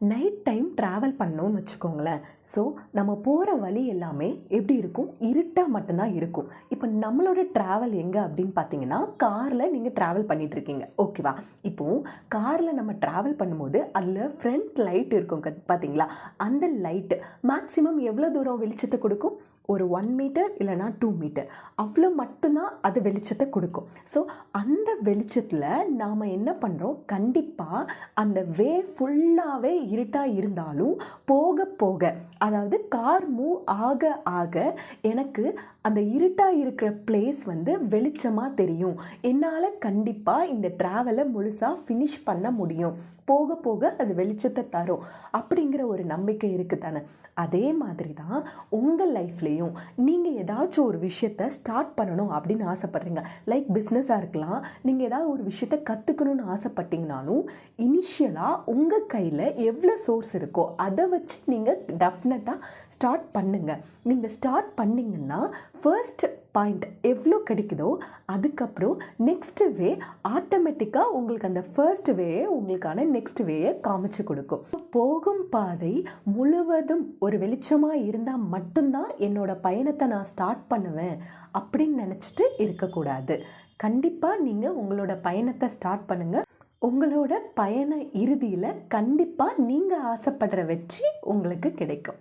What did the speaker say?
Night time travel பண்ணோன்னு வச்சுக்கோங்களேன். So நம்ம போகிற வழி எல்லாமே எப்படி இருக்கும், இருட்டாக மட்டும்தான் இருக்கும். இப்போ நம்மளோட ட்ராவல் எங்கே அப்படின்னு பார்த்தீங்கன்னா, காரில் நீங்கள் ட்ராவல் பண்ணிகிட்ருக்கீங்க, ஓகேவா? இப்போது காரில் நம்ம ட்ராவல் பண்ணும்போது அதில் ஃப்ரண்ட் லைட் இருக்கும் பார்த்தீங்களா? அந்த லைட்டு மேக்ஸிமம் எவ்வளோ தூரம் வெளிச்சத்தை கொடுக்கும்? ஒரு 1 மீட்டர் இல்லைனா 2 மீட்டர், அவ்வளோ மட்டும்தான் அது வெளிச்சத்தை கொடுக்கும். ஸோ அந்த வெளிச்சத்தில் நாம் என்ன பண்ணுறோம், கண்டிப்பாக அந்த வே ஃபுல்லாகவே இருட்டாக இருந்தாலும் போக போக, அதாவது கார் மூவ் ஆக ஆக எனக்கு அந்த இருட்டாக இருக்கிற பிளேஸ் வந்து வெளிச்சமாக தெரியும். என்னால் கண்டிப்பாக இந்த ட்ராவலை முழுசாக ஃபினிஷ் பண்ண முடியும். போக போக அது வெளிச்சத்தை தரும் அப்படிங்கிற ஒரு நம்பிக்கை இருக்குது தானே? அதே மாதிரி தான் உங்கள் லைஃப்லேயும் நீங்கள் ஏதாச்சும் ஒரு விஷயத்தை ஸ்டார்ட் பண்ணணும் அப்படின்னு ஆசைப்பட்றீங்க. லைக் பிஸ்னஸாக இருக்கலாம். நீங்கள் ஏதாவது ஒரு விஷயத்தை கற்றுக்கணும்னு ஆசைப்பட்டீங்கனாலும் இனிஷியலாக உங்கள் கையில் எவ்வளோ சோர்ஸ் இருக்கோ அதை வச்சு நீங்கள் டெஃபினட்டாக ஸ்டார்ட் பண்ணுங்கள். நீங்கள் ஸ்டார்ட் பண்ணிங்கன்னா ஃபர்ஸ்ட் பாயிண்ட் எவ்வளோ கிடைக்குதோ அதுக்கப்புறம் நெக்ஸ்ட் வே ஆட்டோமேட்டிக்காக உங்களுக்கு அந்த ஃபர்ஸ்ட் வேயே உங்களுக்கான நெக்ஸ்ட் வேயை காமிச்சு கொடுக்கும். போகும் பாதை முழுவதும் ஒரு வெளிச்சமாக இருந்தால் மட்டும்தான் என்னோட பயணத்தை நான் ஸ்டார்ட் பண்ணுவேன் அப்படின்னு நினச்சிட்டு இருக்கக்கூடாது. கண்டிப்பாக நீங்கள் உங்களோட பயணத்தை ஸ்டார்ட் பண்ணுங்கள். உங்களோட பயண இறுதியில் கண்டிப்பாக நீங்கள் ஆசைப்படுற வெற்றி உங்களுக்கு கிடைக்கும்.